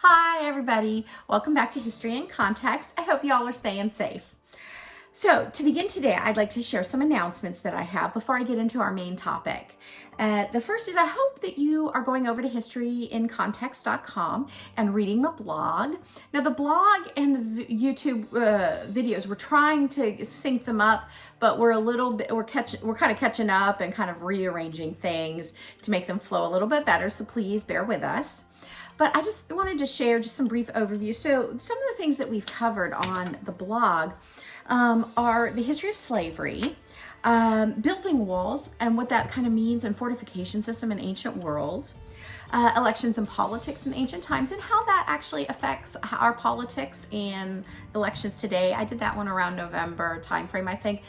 Hi everybody, welcome back to History in Context. I hope you all are staying safe. So to begin today, I'd like to share some announcements that I have before I get into our main topic. The first is I hope that you are going over to historyincontext.com and reading the blog. Now the blog and the YouTube videos, we're trying to sync them up, but we're kind of catching up and kind of rearranging things to make them flow a little bit better. So please bear with us. But I just wanted to share just some brief overview. So some of the things that we've covered on the blog are the history of slavery, building walls and what that kind of means in fortification system in ancient world, elections and politics in ancient times, and how that actually affects our politics and elections today. I did that one around November timeframe, I think.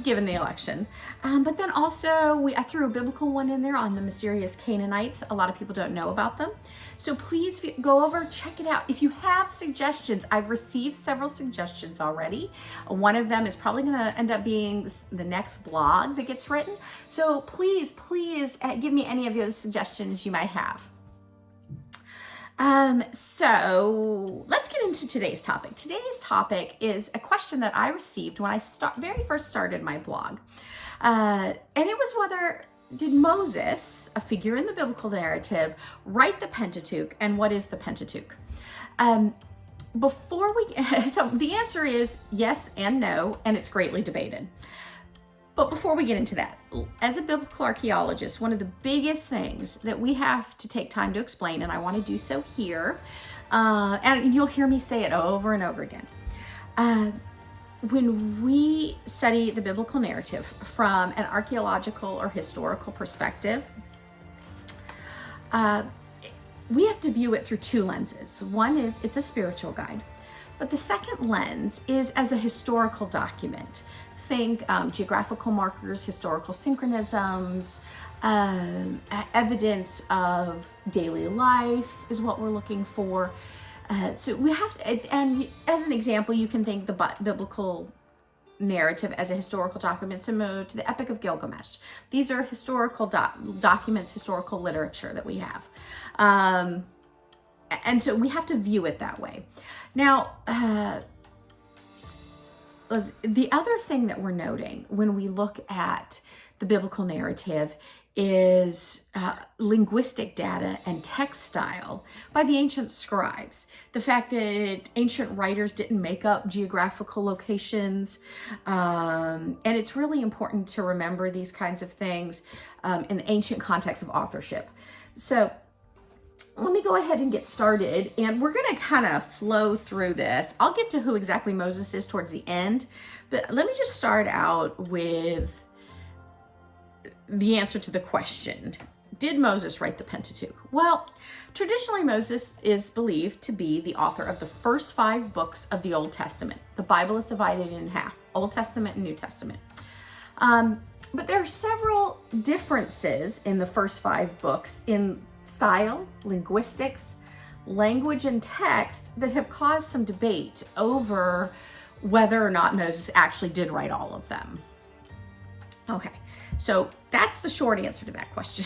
Given the election. But then also I threw a biblical one in there on the mysterious Canaanites. A lot of people don't know about them. So please go over, check it out. If you have suggestions, I've received several suggestions already. One of them is probably going to end up being the next blog that gets written. So please give me any of your suggestions you might have. So let's get into today's topic. Today's topic is a question that I received when I very first started my blog. And it was did Moses, a figure in the biblical narrative, write the Pentateuch, and what is the Pentateuch? So the answer is yes and no, and it's greatly debated. But before we get into that, as a biblical archaeologist, one of the biggest things that we have to take time to explain, and I want to do so here, and you'll hear me say it over and over again. When we study the biblical narrative from an archaeological or historical perspective, we have to view it through two lenses. One is it's a spiritual guide, but the second lens is as a historical document. Think geographical markers, historical synchronisms, evidence of daily life is what we're looking for. So we have, and as an example, you can think the biblical narrative as a historical document similar to the Epic of Gilgamesh. These are historical documents, historical literature that we have. And so we have to view it that way. Now, the other thing that we're noting when we look at the biblical narrative is linguistic data and text style by the ancient scribes. The fact that ancient writers didn't make up geographical locations, and it's really important to remember these kinds of things in the ancient context of authorship. So let me go ahead and get started, and we're going to kind of flow through this. I'll get to who exactly Moses is towards the end, but let me just start out with the answer to the question. Did Moses write the Pentateuch? Well, traditionally Moses is believed to be the author of the first 5 books of the Old Testament. The Bible is divided in half, Old Testament and New Testament. But there are several differences in the first 5 books in style, linguistics, language, and text that have caused some debate over whether or not Moses actually did write all of them. Okay, so that's the short answer to that question.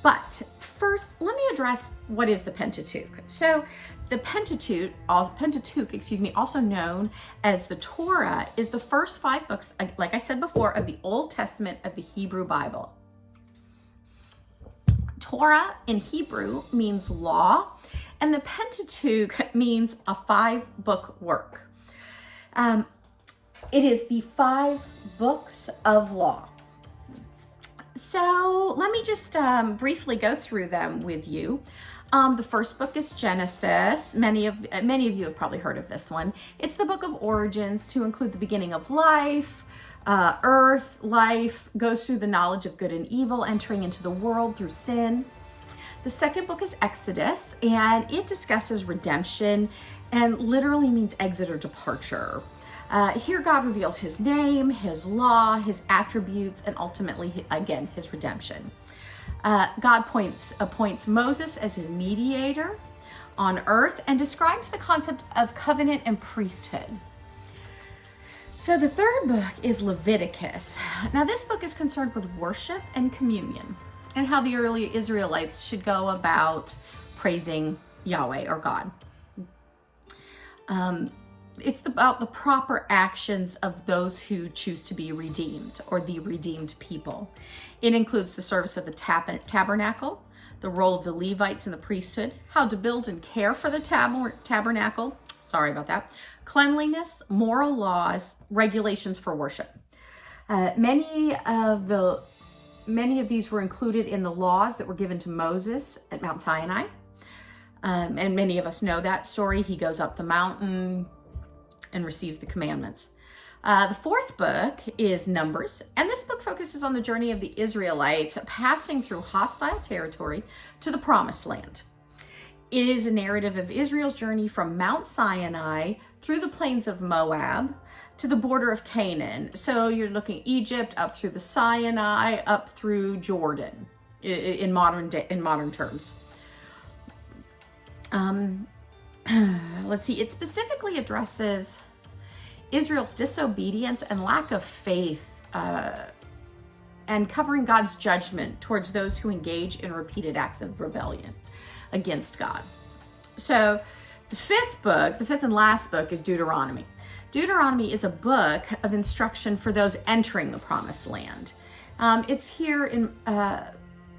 But first, let me address what is the Pentateuch. So the Pentateuch, also known as the Torah, is the first 5 books, like I said before, of the Old Testament of the Hebrew Bible. Torah in Hebrew means law, and the Pentateuch means a 5-book work. It is the 5 books of law. So let me just briefly go through them with you. The first book is Genesis. Many of you have probably heard of this one. It's the book of origins to include the beginning of life. Earth, life, goes through the knowledge of good and evil, entering into the world through sin. The second book is Exodus, and it discusses redemption and literally means exit or departure. Here God reveals his name, his law, his attributes, and ultimately, again, his redemption. God appoints Moses as his mediator on earth and describes the concept of covenant and priesthood. So the third book is Leviticus. Now this book is concerned with worship and communion and how the early Israelites should go about praising Yahweh or God. It's about the proper actions of those who choose to be redeemed, or the redeemed people. It includes the service of the tabernacle, the role of the Levites in the priesthood, how to build and care for the tabernacle, sorry about that, cleanliness, moral laws, regulations for worship. Many of these were included in the laws that were given to Moses at Mount Sinai. And many of us know that story. He goes up the mountain and receives the commandments. The fourth book is Numbers, and this book focuses on the journey of the Israelites passing through hostile territory to the Promised Land. It is a narrative of Israel's journey from Mount Sinai through the plains of Moab to the border of Canaan. So you're looking Egypt up through the Sinai, up through Jordan in modern terms. Let's see, it specifically addresses Israel's disobedience and lack of faith, and covering God's judgment towards those who engage in repeated acts of rebellion against God. So the fifth and last book is Deuteronomy. Deuteronomy is a book of instruction for those entering the Promised Land. It's here in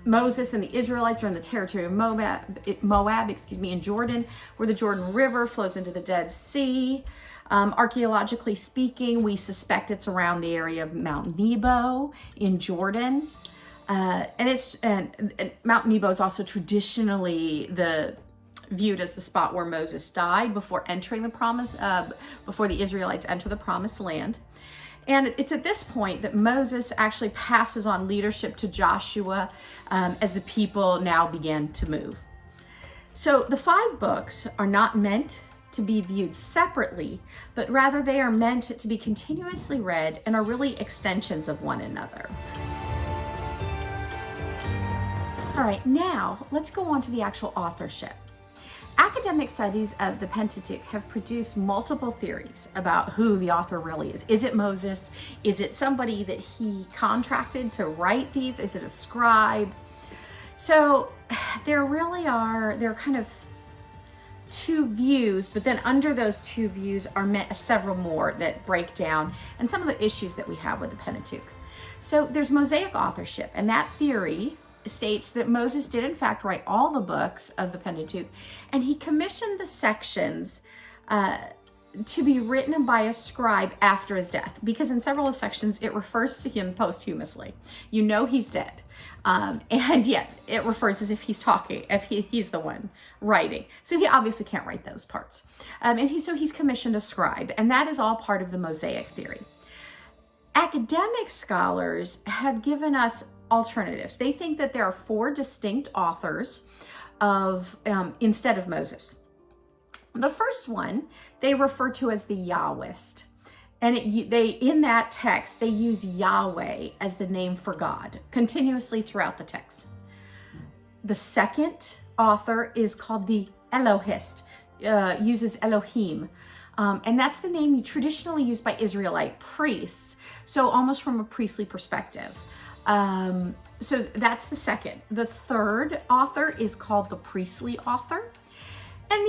Moses and the Israelites are in the territory of Moab, in Jordan, where the Jordan River flows into the Dead Sea. Archaeologically speaking, we suspect it's around the area of Mount Nebo in Jordan. And Mount Nebo is also traditionally viewed as the spot where Moses died before entering before the Israelites enter the Promised Land. And it's at this point that Moses actually passes on leadership to Joshua as the people now begin to move. So the 5 books are not meant to be viewed separately, but rather they are meant to be continuously read and are really extensions of one another. All right, now let's go on to the actual authorship. Academic studies of the Pentateuch have produced multiple theories about who the author really is. Is it Moses? Is it somebody that he contracted to write these? Is it a scribe? So there are kind of 2 views, but then under those 2 views are several more that break down and some of the issues that we have with the Pentateuch. So there's mosaic authorship, and that theory states that Moses did in fact write all the books of the Pentateuch, and he commissioned the sections to be written by a scribe after his death, because in several sections it refers to him posthumously. You know he's dead, and yet it refers as if he's talking, if he's the one writing. So he obviously can't write those parts, and he's commissioned a scribe, and that is all part of the mosaic theory. Academic scholars have given us alternatives. They think that there are 4 distinct authors instead of Moses. The first one they refer to as the Yahwist, and in that text they use Yahweh as the name for God continuously throughout the text. The second author is called the Elohist, uses Elohim, and that's the name traditionally used by Israelite priests, so almost from a priestly perspective. So that's the second. The third author is called the priestly author. And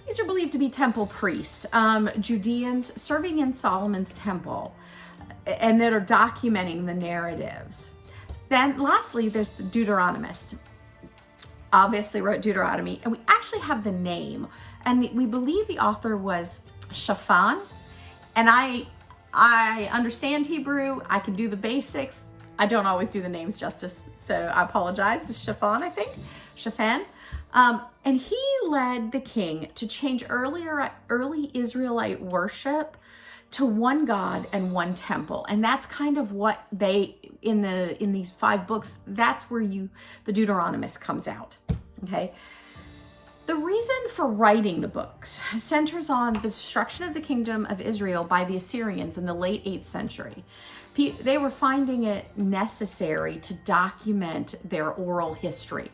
these are believed to be temple priests, Judeans serving in Solomon's temple, and that are documenting the narratives. Then lastly, there's the Deuteronomist. Obviously wrote Deuteronomy, and we actually have the name. And we believe the author was Shaphan. And I understand Hebrew. I can do the basics. I don't always do the names justice, so I apologize. It's Shaphan, I think. Shaphan. And he led the king to change early Israelite worship to one God and one temple. And that's kind of what in these 5 books, that's where the Deuteronomist comes out. Okay. The reason for writing the books centers on the destruction of the kingdom of Israel by the Assyrians in the late 8th century. They were finding it necessary to document their oral history.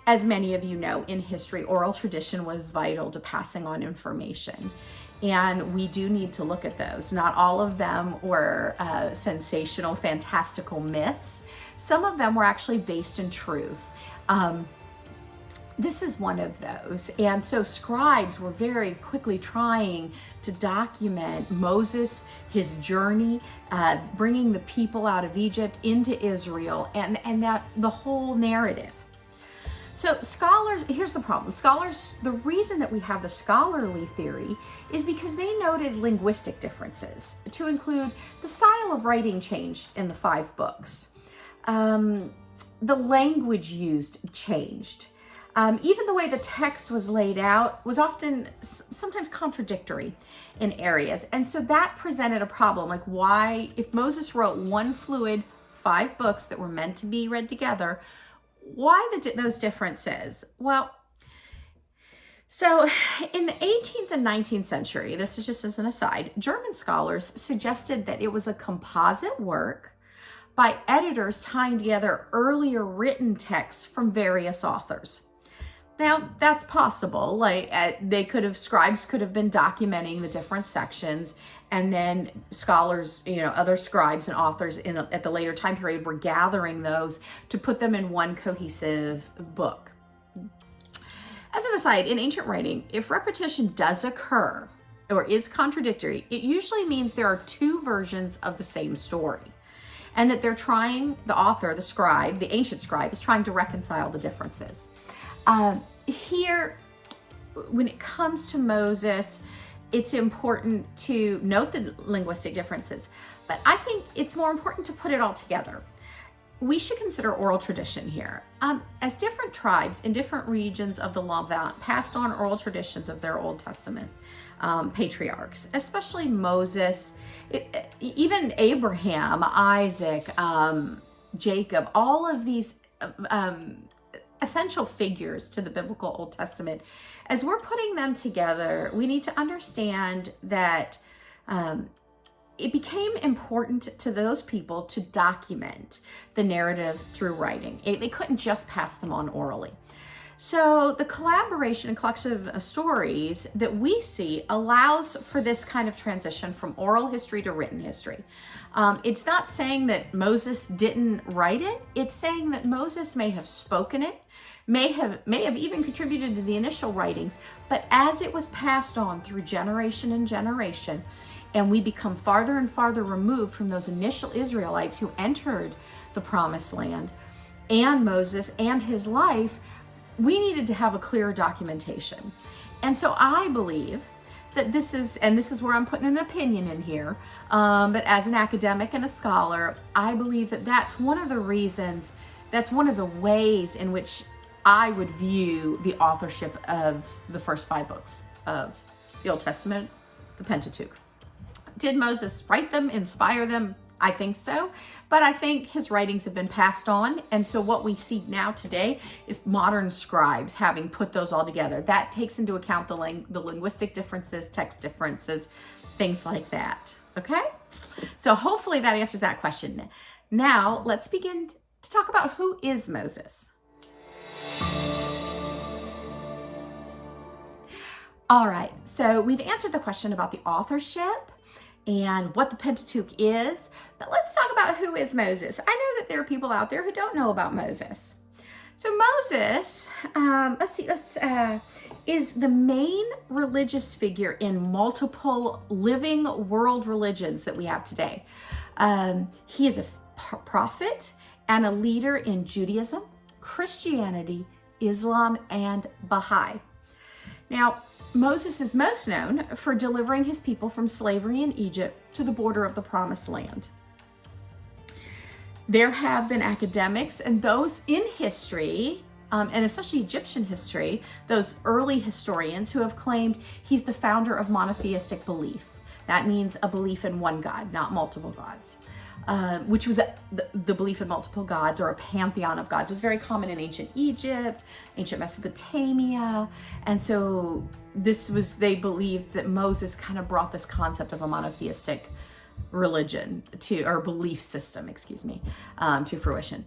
As many of you know, in history, oral tradition was vital to passing on information. And we do need to look at those. Not all of them were sensational, fantastical myths. Some of them were actually based in truth. this is one of those. And so scribes were very quickly trying to document Moses, his journey, bringing the people out of Egypt into Israel, and that the whole narrative. So scholars, here's the problem. Scholars, the reason that we have the scholarly theory is because they noted linguistic differences, to include the style of writing changed in the 5 books. The language used changed. Even the way the text was laid out was often sometimes contradictory in areas. And so that presented a problem. Like, why, if Moses wrote one fluid 5 books that were meant to be read together, why those differences? Well, so in the 18th and 19th century, this is just as an aside, German scholars suggested that it was a composite work by editors tying together earlier written texts from various authors. Now, that's possible. Like, scribes could have been documenting the different sections, and then scholars, other scribes and authors at the later time period were gathering those to put them in one cohesive book. As an aside, in ancient writing, if repetition does occur or is contradictory, it usually means there are 2 versions of the same story, and that the author, the scribe, the ancient scribe, is trying to reconcile the differences. Here, when it comes to Moses, it's important to note the linguistic differences, but I think it's more important to put it all together. We should consider oral tradition here. As different tribes in different regions of the Levant passed on oral traditions of their Old Testament patriarchs, especially Moses, even Abraham, Isaac, Jacob, all of these essential figures to the biblical Old Testament. As we're putting them together, we need to understand that it became important to those people to document the narrative through writing. They couldn't just pass them on orally. So the collaboration and collection of stories that we see allows for this kind of transition from oral history to written history. It's not saying that Moses didn't write it. It's saying that Moses may have spoken it, may have even contributed to the initial writings, but as it was passed on through generation and generation, and we become farther and farther removed from those initial Israelites who entered the Promised Land and Moses and his life, we needed to have a clear documentation. And so I believe that this is where I'm putting an opinion in here, but as an academic and a scholar, I believe that that's one of the reasons, that's one of the ways in which I would view the authorship of the first 5 books of the Old Testament, the Pentateuch. Did Moses write them, inspire them? I think so, but I think his writings have been passed on, and so what we see now today is modern scribes having put those all together. That takes into account the linguistic differences, text differences, things like that, okay? So hopefully that answers that question. Now, let's begin to talk about who is Moses. All right, so we've answered the question about the authorship and what the Pentateuch is, but let's talk about who is Moses. I know that there are people out there who don't know about Moses. So Moses, is the main religious figure in multiple living world religions that we have today. He is a prophet and a leader in Judaism, Christianity, Islam, and Baha'i. Now, Moses is most known for delivering his people from slavery in Egypt to the border of the Promised Land. There have been academics and those in history, and especially Egyptian history, those early historians who have claimed he's the founder of monotheistic belief. That means a belief in one God, not multiple gods. Which was the belief in multiple gods, or a pantheon of gods, was very common in ancient Egypt, ancient Mesopotamia, and so they believed that Moses kind of brought this concept of a monotheistic religion or belief system, to fruition.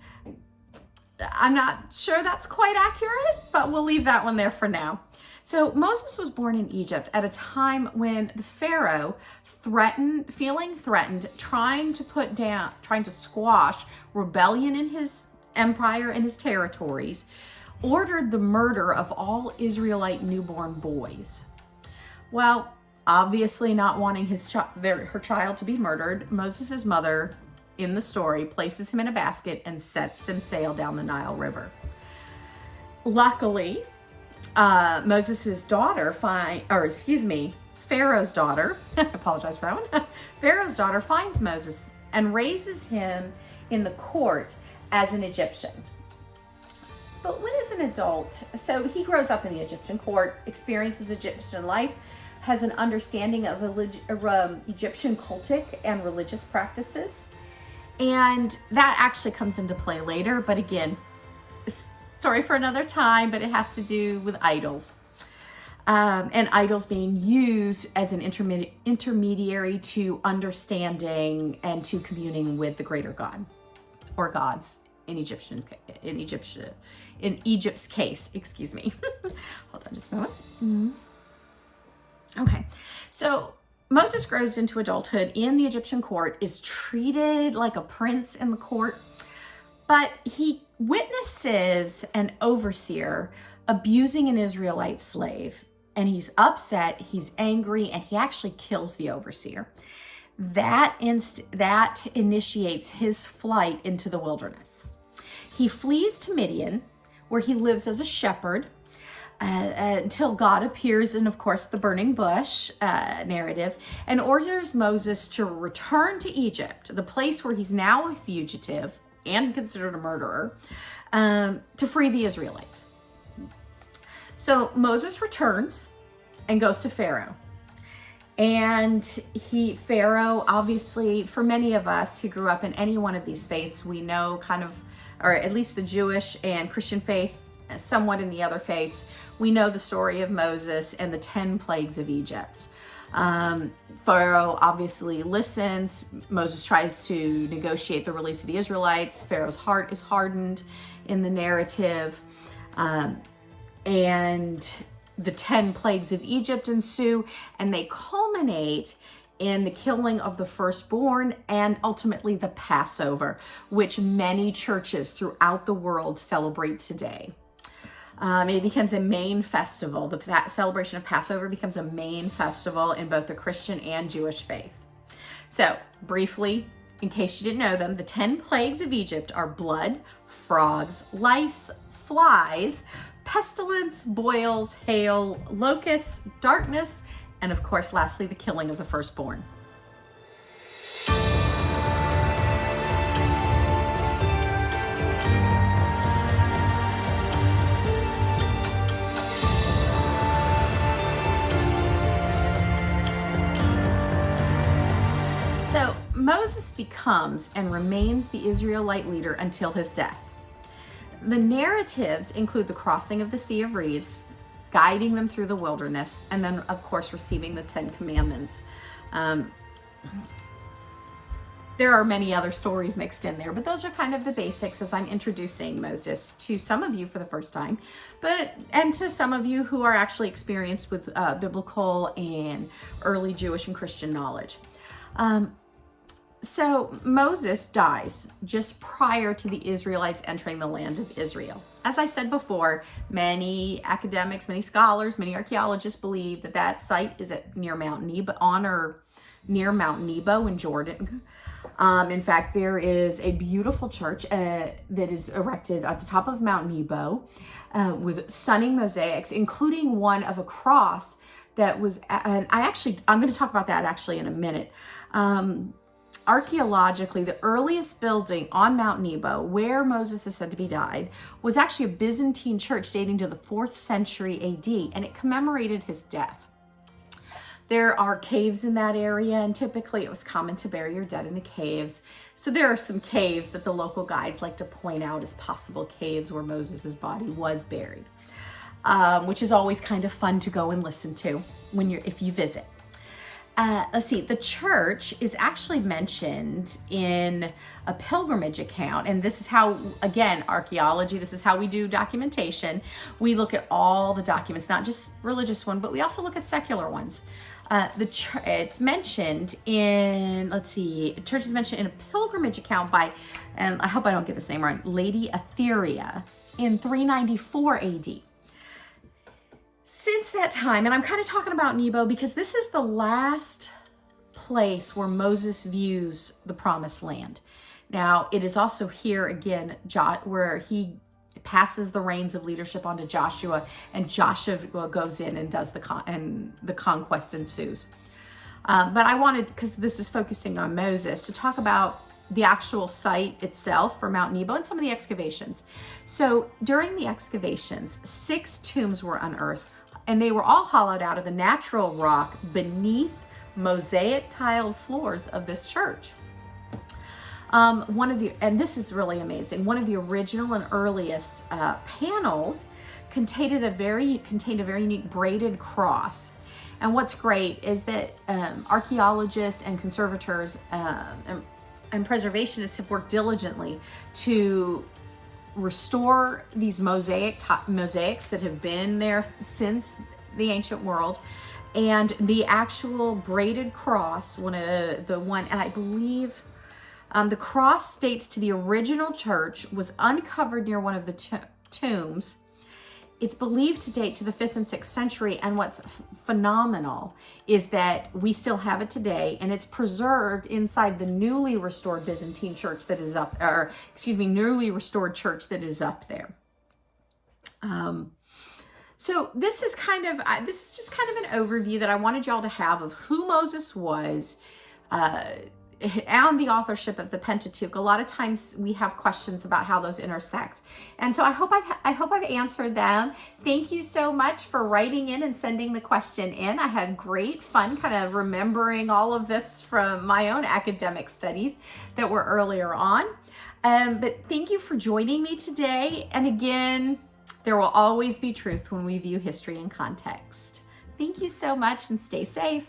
I'm not sure that's quite accurate, but we'll leave that one there for now. So Moses was born in Egypt at a time when the Pharaoh feeling threatened, trying to squash rebellion in his empire and his territories, ordered the murder of all Israelite newborn boys. Well, obviously not wanting her child to be murdered, Moses' mother in the story places him in a basket and sets him sail down the Nile River. Luckily, Moses' daughter Pharaoh's daughter, I apologize for that one. Pharaoh's daughter finds Moses and raises him in the court as an Egyptian. But what is an adult? So he grows up in the Egyptian court, experiences Egyptian life, has an understanding of Egyptian cultic and religious practices. And that actually comes into play later. But again, story for another time, but it has to do with idols. And idols being used as an intermediary to understanding and to communing with the greater God or gods in Egypt's case, excuse me. Hold on just a moment. Mm-hmm. Okay, so Moses grows into adulthood in the Egyptian court, is treated like a prince in the court, but he witnesses an overseer abusing an Israelite slave, and he's upset, he's angry, and he actually kills the overseer. That initiates his flight into the wilderness. He flees to Midian, where he lives as a shepherd, until God appears in, of course, the burning bush narrative, and orders Moses to return to Egypt, the place where he's now a fugitive and considered a murderer, to free the Israelites. So Moses returns and goes to Pharaoh. And Pharaoh, obviously, for many of us who grew up in any one of these faiths, we know kind of, or at least the Jewish and Christian faith, somewhat in the other faiths, we know the story of Moses and the 10 plagues of Egypt. Pharaoh obviously listens. Moses tries to negotiate the release of the Israelites. Pharaoh's heart is hardened in the narrative. And the 10 plagues of Egypt ensue, and they culminate in the killing of the firstborn and ultimately the Passover, which many churches throughout the world celebrate today. It becomes a main festival. The celebration of Passover becomes a main festival in both the Christian and Jewish faith. So, briefly, in case you didn't know them, the 10 plagues of Egypt are blood, frogs, lice, flies, pestilence, boils, hail, locusts, darkness, and of course, lastly, the killing of the firstborn. So Moses becomes and remains the Israelite leader until his death. The narratives include the crossing of the Sea of Reeds, guiding them through the wilderness, and then, of course, receiving the 10 Commandments. There are many other stories mixed in there, but those are kind of the basics as I'm introducing Moses to some of you for the first time, and to some of you who are actually experienced with biblical and early Jewish and Christian knowledge. So Moses dies just prior to the Israelites entering the land of Israel. As I said before, many academics, many scholars, many archaeologists believe that that site is near Mount Nebo, near Mount Nebo in Jordan. In fact, there is a beautiful church that is erected at the top of Mount Nebo with stunning mosaics, including one of a cross that was, and I'm going to talk about that actually in a minute. Archaeologically, the earliest building on Mount Nebo, where Moses is said to be died, was actually a Byzantine church dating to the 4th century AD, and it commemorated his death. There are caves in that area, and typically it was common to bury your dead in the caves. So there are some caves that the local guides like to point out as possible caves where Moses' body was buried, which is always kind of fun to go and listen to if you visit. Let's see, the church is actually mentioned in a pilgrimage account. And this is how, again, archaeology, this is how we do documentation. We look at all the documents, not just religious ones, but we also look at secular ones. It's mentioned in, church is mentioned in a pilgrimage account by, and I hope I don't get this name right, Lady Etheria in 394 AD. Since that time, and I'm kind of talking about Nebo because this is the last place where Moses views the promised land. Now, it is also here again where he passes the reins of leadership onto Joshua, and Joshua goes in and does the conquest ensues. But I wanted, because this is focusing on Moses, to talk about the actual site itself for Mount Nebo and some of the excavations. So during the excavations, 6 tombs were unearthed, and they were all hollowed out of the natural rock beneath mosaic tiled floors of this church. And this is really amazing, one of the original and earliest panels contained a very unique braided cross. And what's great is that archaeologists and conservators and preservationists have worked diligently to restore these mosaics that have been there since the ancient world, and the actual braided cross, and I believe the cross dates to the original church, was uncovered near one of the tombs. It's believed to date to the 5th and 6th century, and what's phenomenal is that we still have it today, and it's preserved inside the newly restored Byzantine church that is newly restored church that is up there. So this is just kind of an overview that I wanted y'all to have of who Moses was, and the authorship of the Pentateuch. A lot of times we have questions about how those intersect, and so I hope I've answered them. Thank you so much for writing in and sending the question in. I had great fun kind of remembering all of this from my own academic studies that were earlier on. But thank you for joining me today. And again, there will always be truth when we view history in context. Thank you so much, and stay safe.